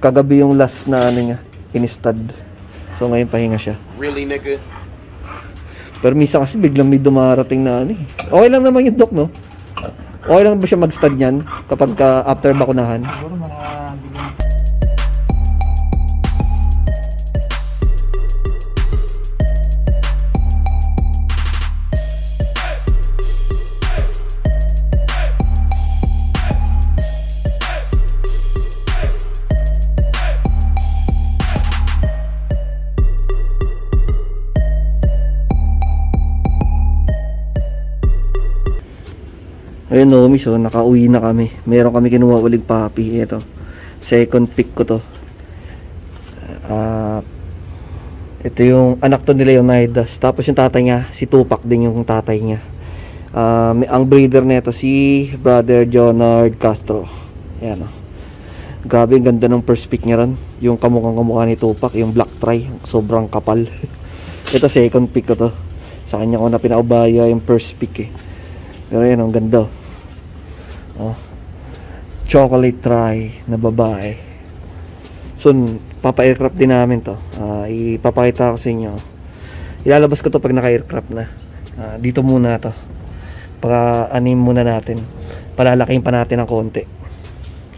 Kagabi yung last na ano niya, inistad. So ngayon pahinga siya. Really, nigga? Pero minsan kasi biglang may dumarating na ano eh. Okay lang naman yung doc, no? Okay lang ba siya mag-stud niyan kapag after bakunahan? Siguro mga bigyan. Ayun no, miss, oh, nakauwi na kami. Meron kami kinuha uling puppy. Ito, second pick ko to. Ito yung anak to ni Leonidas. Tapos yung tatay niya, si Tupac din yung tatay niya. Ang breeder nito si Brother Jonard Castro. Ayan, oh. Grabe, ang ganda ng first pick niya ron. Yung kamukha ni Tupac, yung black tri, sobrang kapal. Ito second pick ko to. Sa kanya ko na pinaubaya yung first pick eh. Pero yan, ang ganda. Oh. Chocolate try na babae. Soon, papa-aircraft din namin to. Ipapakita ko sa inyo. Ilalabas ko to pag naka-aircraft na. Dito muna to. Paka-anim muna natin. Palalaking pa natin ng konti.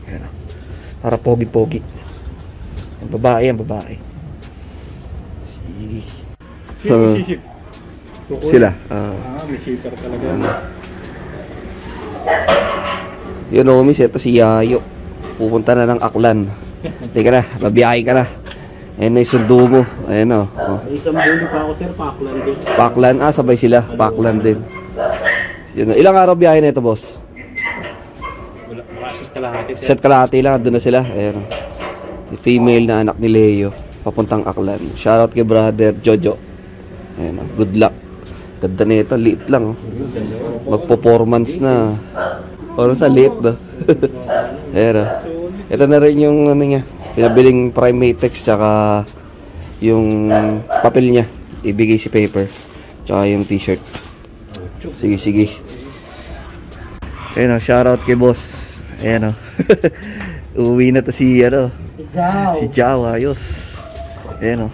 Ayan. Para pogi-pogi. Ang babae, ang babae. Sila. May shipper talaga. Yun o, miss, ito si Yayo. Pupunta na ng Aklan. Teka na, mabiyahe ka na. Ayan na, isundo mo. Ayan o. Isang bulo pa ako, sir. Paklan din. Paklan, sabay sila. Paklan din. Yun o. Ilang araw biyahe na ito, boss? Wala, set kalahati, sir. Set kalahati lang, doon na sila. Ayan o. Female na anak ni Leo. Papuntang Aklan. Shoutout kay Brother Jojo. Ayan o. Good luck. Ganda na ito, liit lang oh. Magpo-4 months na. Parang sa liit ba? Ayan oh. Ito na rin yung ano niya, pinabiling Primatex, tsaka yung papel niya, ibigay si paper, tsaka yung t-shirt. Sige, sige. Ayan oh, shoutout kay boss. Ayan oh. Uwi na to si ano, si Jao, ayos. Ayan oh.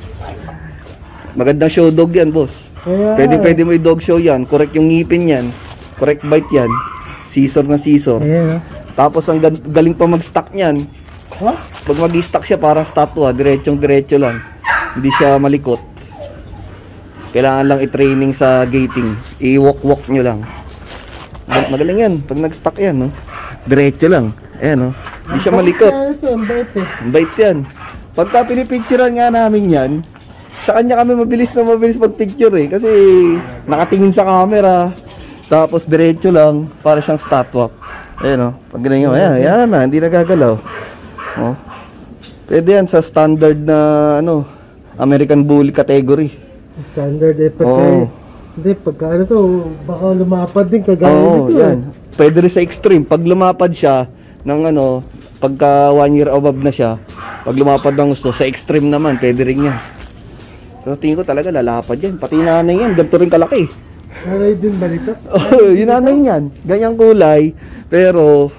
Magandang show dog yan, boss. Pwede mo i-dog show yan. Correct yung ngipin yan. Correct bite yan. Scissor na scissor. Tapos ang galing pa mag-stock niyan. Pag mag-stock siya parang statwa, diretso lang. Hindi siya malikot. Kailangan lang i-training sa gating. I-walk nyo lang. Magaling yan. Pag nag-stock yan, no? Diretso lang. Ayan, no? Hindi siya malikot. Ang bite yan. Pagka pinipicturean nga namin yan, sa kanya kami mabilis mag-picture eh. Kasi nakatingin sa camera. Tapos diretso lang. Para siyang statwa. Ayan o. Pag ganyan nyo. Ayan na. Hindi nagagalaw. Oh. Pwede yan sa standard na ano, American Bully category. Standard eh. Hindi, pagka ano to, baka lumapad din kagaya nito yan. Pwede rin sa extreme. Pag lumapad siya ng ano, pagka 1 year above na siya, pag lumapad ng gusto, sa extreme naman, pwede rin yan. So tingin ko talaga lalapad yan. Pati nanay yan, ganito rin kalaki. Nanay din ba nito? Oh, yung nanay yan. Ganyang kulay, pero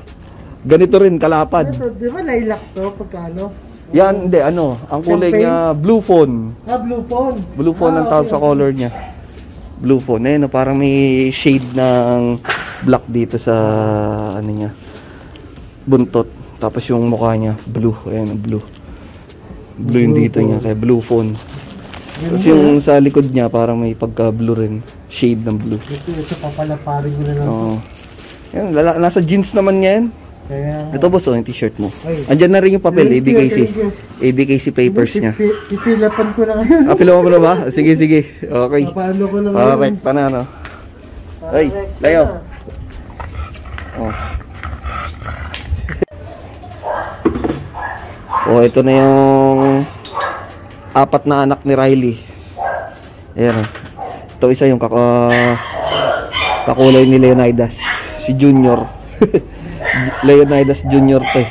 ganito rin kalapad. Ito, di ba lilac to pagkano? Yan, hindi, ano, ang kulay niya, blue phone. Blue phone. Blue phone ang tawag sa color niya. Blue phone. Ayan, parang may shade ng black dito sa, ano niya, buntot. Tapos yung mukha niya, blue. Ayan, blue. Blue yung dito niya, kaya blue phone. Tapos yung sa likod niya, parang may pagka-blue rin. Shade ng blue. Ito papalaparin ko na lang. Oo. Yan, nasa jeans naman yan. Ito boss, yung t-shirt mo. Andyan na rin yung papel, ABKC papers niya. Ipilapan ko na ngayon. Pilapan mo na ba? Sige, sige. Okay. Paano ko na ngayon? Parekta na, no? Ay, layo. Oh, ito na yung 4 na anak ni Riley. Ayan. Ito isa yung kakulay ni Leonidas. Si Junior. Leonidas Junior to eh.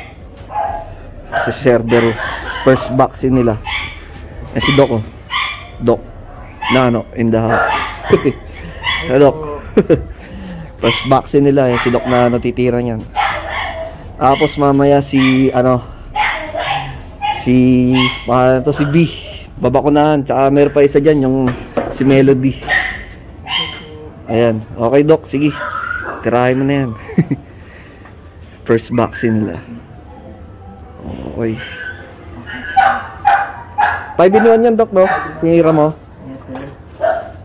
Si Cerberus. First vaccine nila. Si Doc oh. Doc. Na ano, in the house. Doc. First vaccine nila eh. Si Doc na natitira niyan. Tapos mamaya si ano, si B. Babakunahan. Tsaka meron pa isa dyan, yung si Melody. Ayan. Okay, Doc. Sige. Tirahin mo na yan. First vaccine nila. Okay. 5-in-1 yan, Doc, no? Tinira mo. Yes, sir.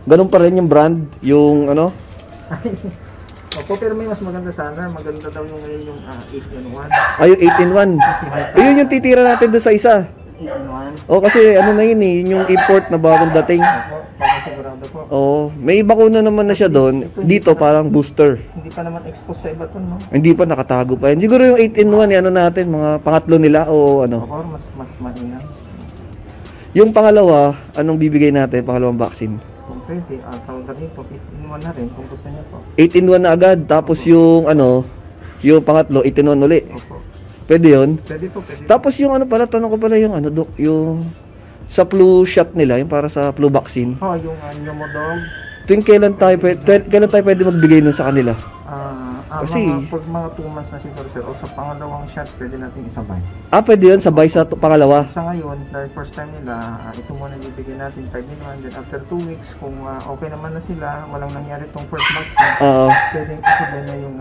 Ganun pa rin yung brand, yung ano? Opo, pero may mas maganda sana. Maganda daw yung ngayon yung 8-in-1. Ay, yung 8-in-1. Ayun yung titira natin doon sa isa. 8-in-1. O kasi ano na yun eh, yung import na bagong dating. Opo, para sigurado po. Oo, may bakuna naman na siya doon. Dito parang booster. Hindi pa naman exposed sa iba to, no? Hindi pa nakatago pa yan. Siguro yung 8-in-1, ano natin, mga pangatlo nila o ano. Opo, mas mainam. Yung pangalawa, anong bibigay natin, pangalawang vaccine? Kung pwede, tawag rin po, 8-in-1 na rin kung gusto niya po. 8-in-1 na agad, tapos yung ano, yung pangatlo, 8-in-1 uli. Opo. Pwede yun? Pwede po, pwede. Tapos yung ano pala, tanong ko pala yung ano, Dok, yung sa flu shot nila, yung para sa flu vaccine. Yung Pneumodog. Tuwing kailan tayo pwede magbigay nun sa kanila? Kasi- Pag mga 2 months na siguro, sir, o sa pangalawang shot, pwede natin isabay. Pwede yun, sabay sa pangalawa. Sa ngayon, dahil first time nila, ito muna ibibigay natin 5-in-1. Then after 2 weeks, kung okay naman na sila, walang nangyari itong first vaccine, Oo, pwede isabay na yung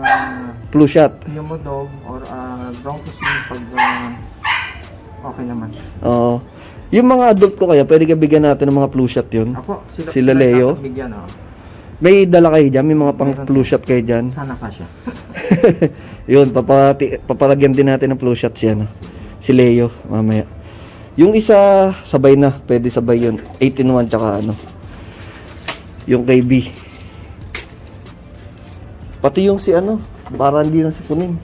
flu shot. Pneumodog or Bronchoscopy pag okay naman. Oo. Yung mga adult ko kaya, pwede ka bigyan natin ng mga flu shot yun. Ako, Sila Leo? dapat bigyan, May dala kayo dyan, may mga pang flu shot kayo dyan. Sana ka siya. Yun, papalagyan din natin ng flu shots yan. Si Leo, mamaya. Yung isa, sabay na. Pwede sabay yun. 8-in-1 tsaka ano. Yung kay B. Pati yung si ano, para hindi na sipunin.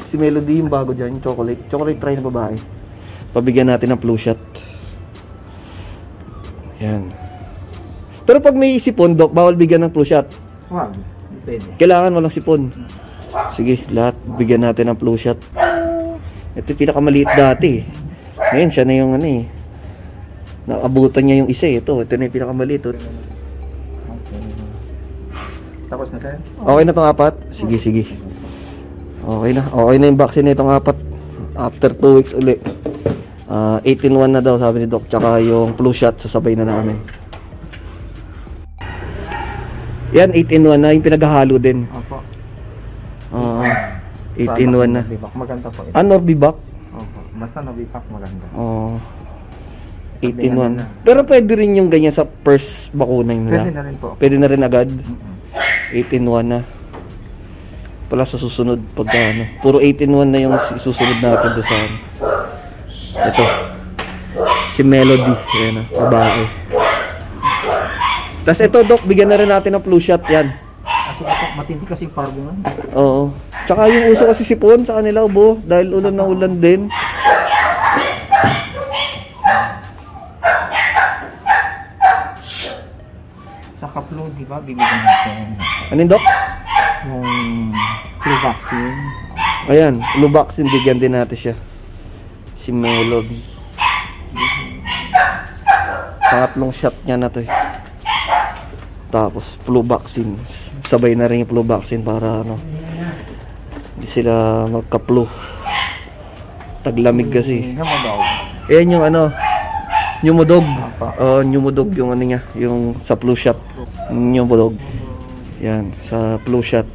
Si Melody yung bago dyan, yung chocolate. Chocolate try na babae. Pabigyan natin ng flu shot. Yan. Pero pag may sipon, Doc, bawal bigyan ng flu shot. Wag, pwede. Kailangan walang sipon. Sige, lahat bigyan natin ng flu shot. Ito yung pinakamaliit dati. Ngayon, siya na yung ano eh. Naabutan niya yung isa eh. Ito na yung pinakamaliit. Okay. Tapos na tayo? Okay na itong 4? Sige, sige. Okay na. Okay na yung vaccine na itong 4. After 2 weeks uli. 8-in-1 na daw sabi ni Doc. Tsaka yung flu shot sasabay na namin. Yan, 8-in-1 na. Yung pinaghahalo din. Opo. 8-in-1 na. Novivac, maganda po ito. Norbivac? Opo. Basta Novivac maganda. 8-in-1. Pero pwede rin yung ganyan sa first bakuna nila. Pwede na rin po. Pwede na rin agad. 8-in-1 na. Pala sa susunod pagka ano. Puro 8-in-1 na yung susunod natin doon sa ano. Ito. Si Melody. Ayan na. Babae. Tapos ito, Doc, bigyan na rin natin ng flu shot yan. Kasi matindi kasi pargo nga. Oo. Tsaka yung uso kasi sipon sa kanila, ubo. Dahil ulan na ulan din. Sa flu, di ba, bibigyan natin Ano yun, Doc? yung flu vaccine. Ayan, flu vaccine, bigyan din natin siya. Si Melody. Pangatlong shot niya na to eh. Tapos flu vaccine. Sabay na rin yung flu vaccine para ano, hindi sila magka-flu. Taglamig kasi. Pneumodog. Ayan yung ano, Pneumodog. Pneumodog yung ano niya, yung sa flu shot. Pneumodog. Yan, sa flu shot.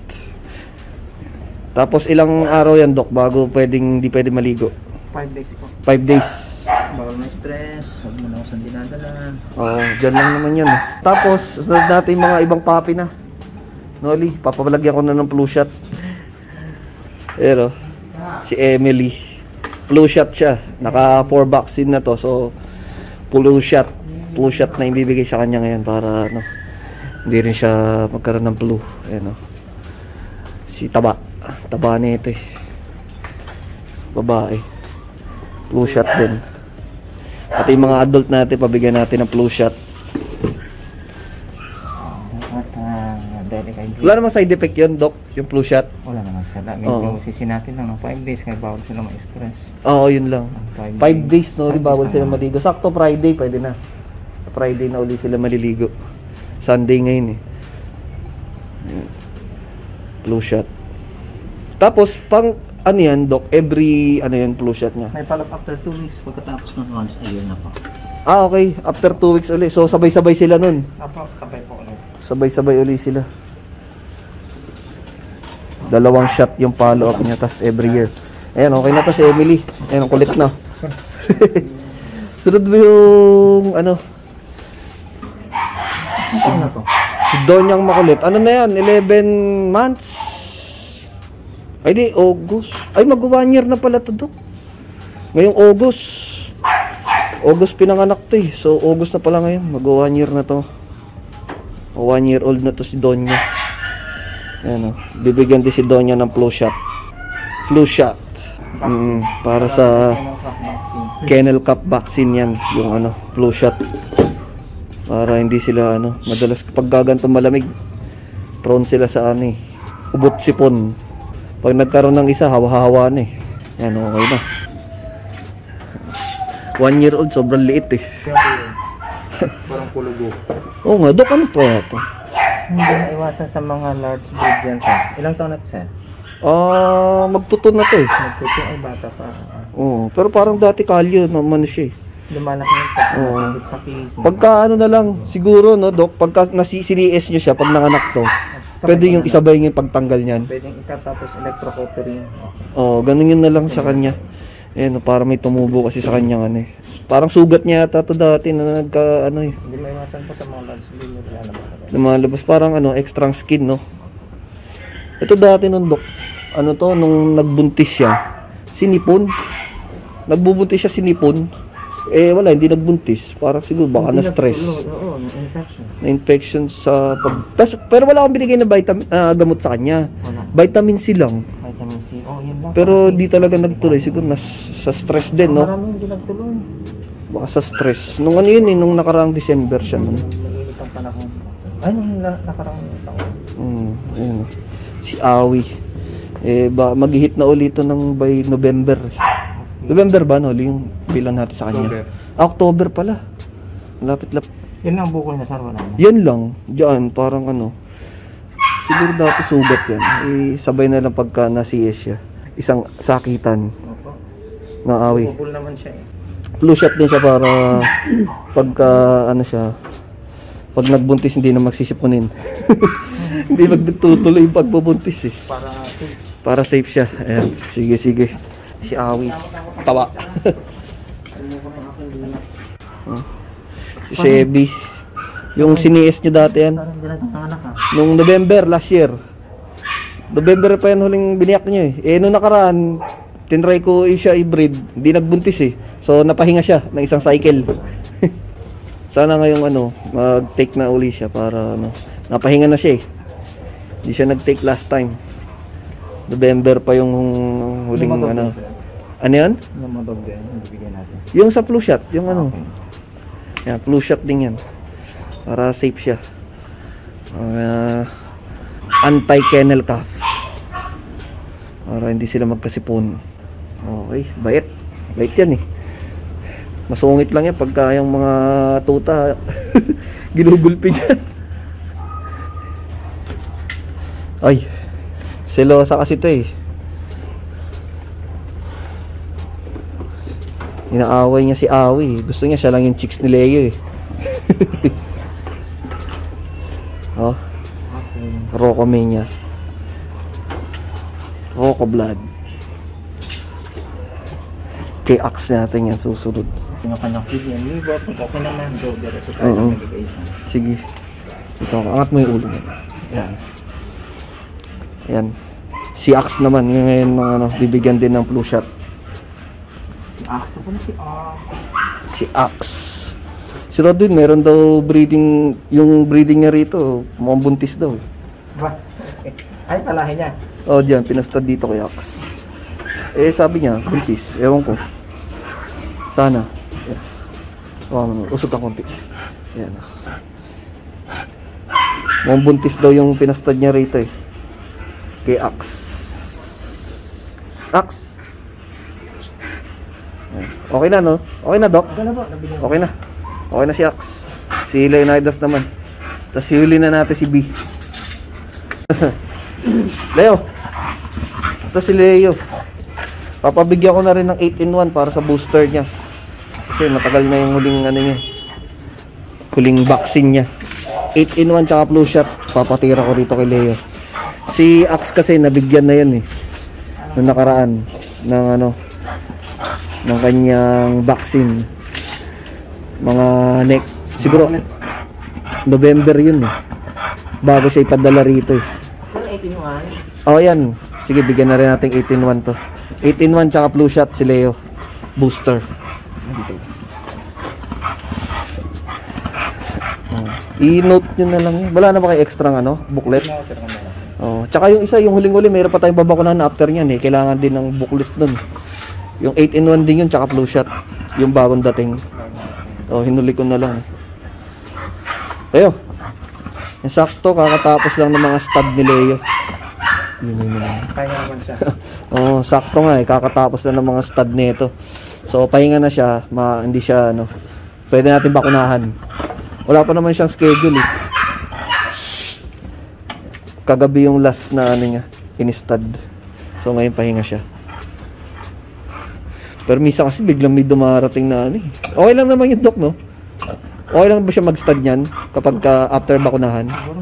Tapos ilang araw yan, Doc, bago hindi pwede maligo? 5 days po. 5 days. Bawal na stress, huwag mo na ako saan dinadala. Dyan lang naman yan. Tapos, sunod natin yung mga ibang papi na. Noli, papalagyan ko na ng flu shot. Pero, si Emily, flu shot siya. Naka 4 vaccine na to. So, flu shot. Flu shot na ibibigay sa kanya ngayon para ano, hindi rin siya magkaroon ng flu. Ayan o. Si Taba. Taba nito eh. Babae. Flu shot din. At yung mga adult natin, pabigyan natin ng flu shot. Wala namang side effect yun, Doc, yung flu shot. Wala naman sila. Medyo sisinatin lang ng 5 days kaya bawal sila ma-stress. Oo, yun lang. 5 days, no? Di bawal sila maligo. Sakto Friday, pwede na. Friday na uli sila maliligo. Sunday ngayon eh. Flu shot. Tapos, Ano yan, Doc? Every, ano yan, flu shot niya? May follow-up after 2 weeks pagkatapos ng once a year na po. Ah, okay. After 2 weeks ulit. So, sabay-sabay sila nun. Apo, sabay po ulit. Sabay-sabay ulit sila. 2 shot yung follow-up niya, tas every year. Ayan, okay na to si Emily. Ayan, ang kulit na. Sunod mo yung, ano, Ano na to? si Donyang makulit. Ano na yan? 11 months? Ay di, August. Ay, mag-1 year na pala to, Dok. Ngayong August. August pinanganak to eh. So, August na pala ngayon. Mag-1 year na to. 1 year old na to si Donya. Ayan o. Bibigyan din si Donya ng flu shot. Flu shot. Para sa kennel cup vaccine yan. Yung ano, flu shot. Para hindi sila ano, madalas kapag gaganto malamig, prone sila sa ano eh, ubot sipon. Pag nagkaroon ng isa, hawa-hawa na eh. Yan, okay na. 1 year old, sobrang liit eh. Parang pulugo. Oo nga, Dok, ano to? Hindi na iwasan sa mga large breed yan, sir. Ilang taon na to, sir? Magtutun na to eh. Nagtuto ay bata pa. Oo, pero parang dati kalyo naman siya eh. Lumalaki yung pag Oo. sa case. Pagka ano na lang, siguro no, Dok, pagka nasisilies nyo siya, pag nanganak to, pwede yung isabay yung pagtanggal niyan. Pwedeng itatapos electrocautery. Oo, ganun yun na lang sa kanya. Ayan, para may tumubo kasi sa kanyang ano eh. Parang sugat niya yata to dati na nagka ano eh. Hindi maiwasan po sa mga large breed na lalabas. Lumalabas parang ano, extra skin, no? Ito dati nung Dok, ano to, nung nagbuntis siya, sinipon. Nagbubuntis siya sinipon. Eh wala, hindi nagbuntis. Parang siguro baka na-stress. Oo, infection. Na-infection sa pero wala akong binigay na vitamin, gamot sa kanya. Wala. Vitamin C lang. Vitamin C. Oh, yun lang. Pero di talaga nagtuloy. Siguro sa stress din, no? Maraming hindi nagtuloy. Baka sa stress. Nung ano yun eh, nung nakaraang December siya. Nun. Mainit ang panahon. Ay, nung nakaraang taon. Ayun. Si Awi. Eh, mag-hit na ulit ito ng by November. November ba, no? Yung bilang natin sa kanya. October pala. Lapit-lapit. Yan lang ang bukol na, sir. Wala na. Yan lang. Diyan, parang ano. Siguro dati sugat yan. Sabay na lang pagka na-CS siya. Isang sakitan. Opo. Na Awi. Bukol naman siya eh. Flu shot din siya para pagka ano siya, pag nagbuntis hindi na magsisipunin. Hindi magtutuloy yung pagbubuntis eh. Para safe siya. Ayan. Sige, sige. Si Awi. Tawa. Si Sebi. Yung sinies niya dati yan. Parang hindi nagkakanak ha. Nung November last year. November pa yan huling biniyak niyo eh. Nung nakaraan, tinry ko siya i-breed. Hindi nagbuntis eh. So napahinga siya ng isang cycle. Sana ngayong ano, mag-take na uli siya para ano. Napahinga na siya eh. Hindi siya nag-take last time. November pa yung huling ano. Ano yan? Yung mga dog din, bibigyan natin. Yung sa flu shot, yung ano. Okay. Yan, flu shot din yan. Para safe siya. Anti-kennel cough. Para hindi sila magkasipon. Okay, bait. Bait yan eh. Masungit lang yan pagka yung mga tuta ginugulping. Ay, selosa kasi ito eh. Inaaway niya si Awi. Gusto niya siya lang yung chicks ni Leo eh. Oh. Rocco Mania. Rocco Blood. Kay Axe natin yan susunod. Yung kanyang feed yan. Okay naman. Go, diretso tayo sa medication. Sige. Ito, angat mo yung ulo mo. Yan. Yan. Si Axe naman, ngayon ano, bibigyan din ng flu shot. Axe na po na si Si Axe. Si Rodwin, meron daw breeding, yung breeding niya rito, mukhang buntis daw. Ba? Ay, palahin niya. Oh, diyan, pinastad dito kay Axe. Sabi niya, buntis. Ewan ko. Sana. Yan. Oh, usog ka konti. Yan. Mukhang buntis daw yung pinastad niya rito eh. Kay Axe. Axe. Okay na, no? Okay na, Doc? Okay na po, nabigyan. Okay na. Okay na si Axe. Si Leonidas naman. Tapos huli na natin si B. Leo. Ito si Leo. Papabigyan ko na rin ng 8-in-1 para sa booster niya. Kasi matagal na yung huling ano niya. Huling vaccine niya. 8-in-1 tsaka flu shot. Papatira ko rito kay Leo. Si Axe kasi nabigyan na yan eh. Noong nakaraan ng ano, ng kanyang vaccine. Mga siguro November yun eh. Bago siya ipadala rito eh. 18-1. Oh yan. Sige, bigyan na rin natin 8-in-1 to. 8-in-1 tsaka flu shot si Leo. Booster. I-note nyo na lang yun. Wala na ba kayo extra ano? Booklet? Oh, tsaka yung isa, yung huling-huli, mayroon pa tayong babakunahan after nyan eh. Kailangan din ng booklet nun. Yung 8-in-1 din yun, tsaka flu shot. Yung bagong dating. Oh, hinuli ko na lang. Leo. Yung sakto, kakatapos lang ng mga stud ni Leo. Yun. Kaya naman siya. Oh, sakto nga eh, kakatapos lang ng mga stud nito. So, pahinga na siya, hindi siya ano. Pwede natin bakunahan. Wala pa naman siyang schedule eh. Kagabi yung last na ano niya, in-stud. So, ngayon pahinga siya. Pero misa kasi biglang may dumarating na ano eh. Okay lang naman yung doc, no? Okay lang ba siya mag-stud niyan kapag after bakunahan? Siguro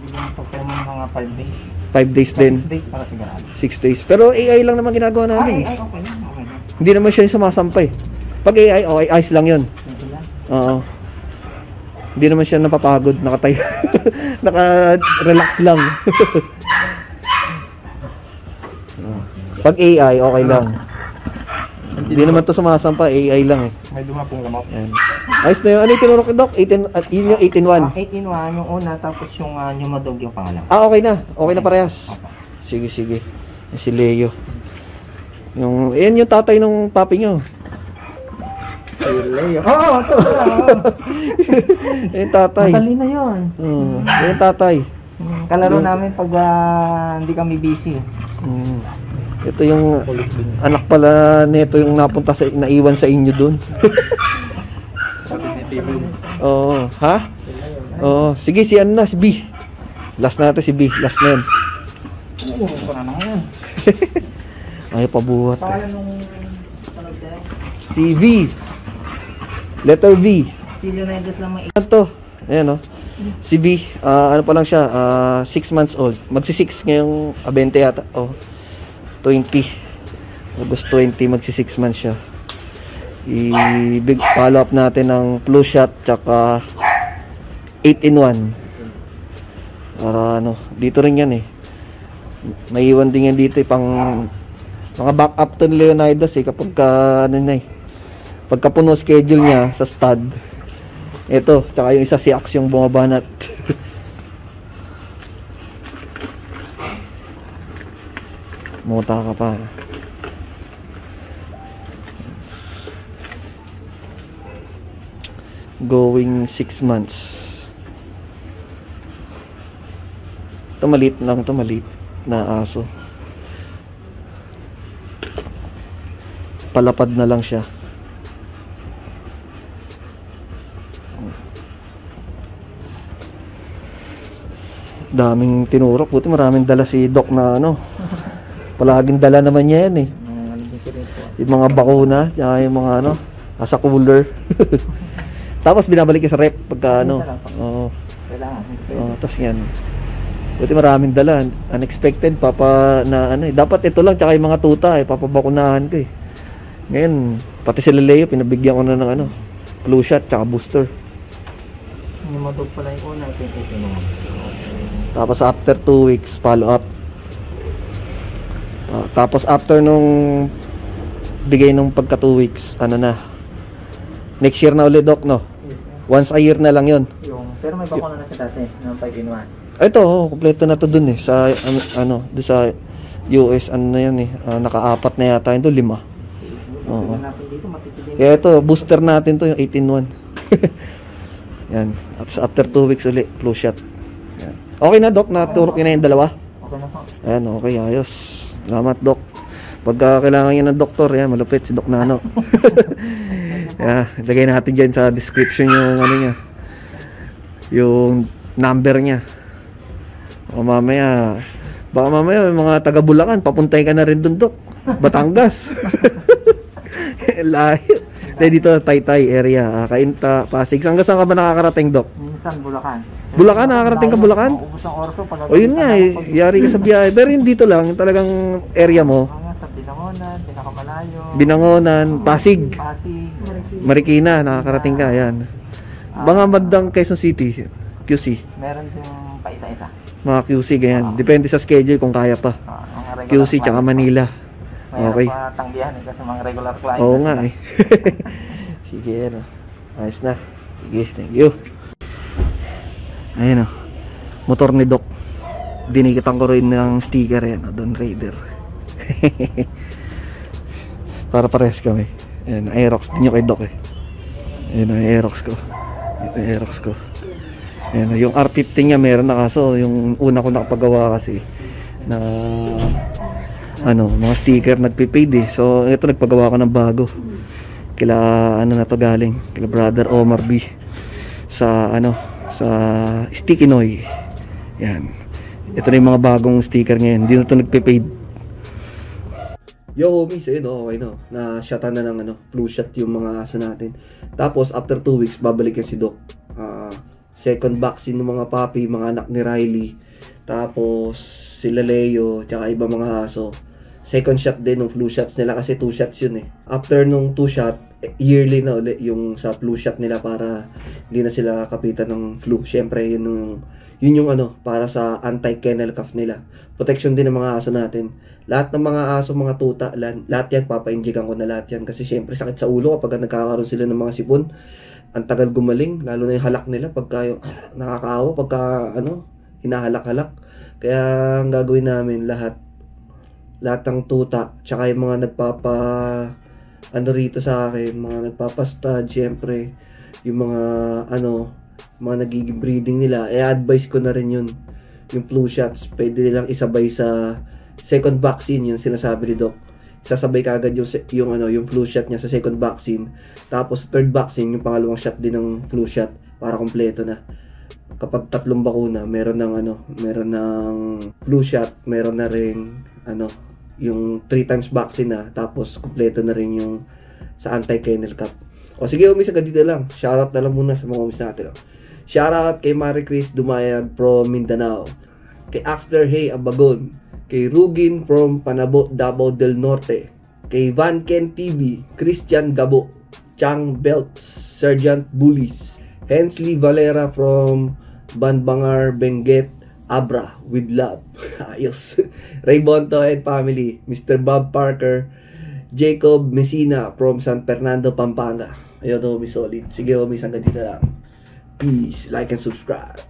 bigyan po kayo mga 5 days. 5 days din. 6 days para sigurado. 6 days. Pero AI lang naman ginagawa namin. Ay, okay lang. Hindi naman siya yung sumasampay. Pag AI, okay, ayos lang yun. Oo. Hindi naman siya napapagod, nakatayo. Naka-relax lang. Pag AI, okay lang. Hindi naman to sumasampa, AI lang eh. May dumapong lamok. Yan. Ayos na yun. Ano yung tinurok ni Doc? Yun yung 8-in-1. 8-in-1 yung una, tapos yung Numadog yung pangalawa. Okay na. Okay na parehas. Sige. Yan si Leo. Yan yung tatay ng papi nyo. Si Leo. Oo, ito. Yan tatay. Masali na yun. Yan tatay. Kalaro namin pag hindi kami busy. Ito yung anak pala nito yung naiwan sa inyo doon. Oo, ha? Oo, sige si ano na, si B. Last natin si B, last na yan. Ay, pabuhat. Si V. Letter V. Si Leonidas lang may Ano to? Ayan o. Si B, ano pa lang siya, 6 months old. Magsi-6 ngayong 20 yata. Oh. 20. August 20, magsi-6 months siya. I-big follow up natin ng flu shot tsaka 8-in-1. Para ano, dito rin yan eh. May iwan din yan dito eh, pang mga backup to ni Leonidas eh, kapag ano na eh. Pagka puno schedule niya sa stud. Ito, tsaka yung isa si Axe yung bumabanat. Muta ka pa. Going 6 months. Ito maliit lang, ito maliit na aso. Palapad na lang siya. Daming tinurok, buti maraming dala si Doc na ano. Palaging dala naman niya yan eh. Yung mga bakuna, yung mga ano, nasa cooler. Tapos binabalik sa rep pagka ano. Oo. Tapos yan. Buti maraming dala. Unexpected na ano eh. Dapat ito lang tsaka yung mga tuta eh, papabakunahan ko eh. Ngayon, pati sila Leo pinabigyan ko na ng ano, flu shot tsaka booster. Numadog pala yung una, ito naman. Tapos after 2 weeks follow up. Tapos after nung bigay nung pagka 2 weeks, ano na, next year na ulit Doc, no? Once a year na lang yon. Pero may bakuna na sa dati ng 5-in-1. Ito, kompleto na to dun eh sa ano, doon sa US ano na yan eh, naka-4 na yata yun doon, 5. Oo. Kaya ito, booster natin to yung 18-1. Yan. At after 2 weeks ulit, flu shot. Yan. Okay na Doc, naturok yun na yung dalawa. Okay na po. Ayan, okay, ayos. Salamat Doc. Pagka kailangan niya ng doktor, yan, malupit si Doc Nano. Yeah, lagay natin dyan sa description yung ano niya, yung number niya. O mamaya, baka mamaya yung mga taga Bulacan, papuntay ka na rin dun Doc. Batangas. Layo. Dito, Taytay area, Cainta, Pasig. Hanggang saan ka ba nakakarating, Dok? Minsan Bulacan. Bulacan, nakakarating ka Bulacan? Ubus ang oras ko pag O yun nga eh, yari ka sa biyahe. Pero yun dito lang, talagang area mo. mga sa Binangonan, Pinakamalayo, Binangonan, Pasig, Pasig, Marikina, nakakarating ka, yan. Mga bandang Quezon City, QC. meron din pa isa-isa. Mga QC, ganyan. Depende sa schedule kung kaya pa. Mga regular QC tsaka client. Manila. Mayroon Okay. pa tanggihan kasi mga regular client. Oo nga eh. Sige, ano. Ayos na. Sige, thank you. Ayun o. Motor ni Doc. Dinikitan ko rin ng sticker yan. Don Raider. Para pares kami. Ayan, Aerox din yung kay Doc eh. Ayan ang Aerox ko. Ito yung Aerox ko. Ayan, yung R50 niya meron na, kaso yung una ko nakapagawa kasi na ano, mga sticker nagpipaid eh. So ito nagpagawa ko ng bago. Kila ano na to galing, kila brother Omar B sa ano, sa Sticky Noy. Yan. Ito na yung mga bagong sticker ngayon. Hindi na to nagpipaid. Yo homies, ayun okay no. Na-shotan na ng ano, flu shot yung mga aso natin. Tapos after 2 weeks babalik yan si Doc. Second vaccine ng mga puppy, mga anak ni Riley. Tapos sila Leo, tsaka iba mga aso. Second shot din ng flu shots nila kasi 2 shots yun eh. After nung 2 shot, yearly na ulit yung sa flu shot nila para hindi na sila kapitan ng flu. Syempre yun yung ano, para sa anti-kennel cough nila. Protection din ng mga aso natin. Lahat ng mga aso, mga tuta, lahat yan, papa-injikan ko na lahat yan. Kasi syempre sakit sa ulo kapag nagkakaroon sila ng mga sipon. Ang tagal gumaling, lalo na yung halak nila pagka yung nakakaawa, pagka ano, hinahalak-halak. Kaya ang gagawin namin lahat ng tuta, tsaka yung mga ano rito sa akin, mga nagpapastad, syempre, yung mga mga nagiging breeding nila, advice ko na rin yun, yung flu shots, pwede nilang isabay sa second vaccine, yung sinasabi ni Doc. Sasabay kagad yung flu shot niya sa second vaccine, tapos third vaccine, yung pangalawang shot din ng flu shot, para kompleto na. Kapag 3 bakuna, meron ng flu shot, meron na rin yung 3 times vaccine na, tapos kompleto na rin yung sa anti-kennel cough. O sige, umis, agad dito lang. Shoutout na lang muna sa mga umis natin. Shoutout kay Marie Chris Dumayan from Mindanao, kay Axter Hey Abagon, kay Rugin from Panabo, Davao del Norte, kay Van Ken TV, Christian Gabo, Chang Belt, Sergeant Bullies, Hensley Valera from Banbangar, Benguet, Abra, with love. Ayos. Ray Bonto and family, Mr. Bob Parker, Jacob Messina from San Fernando, Pampanga. Ayun, homies, solid. Sige, homies, hanggang dito lang. Peace, like and subscribe.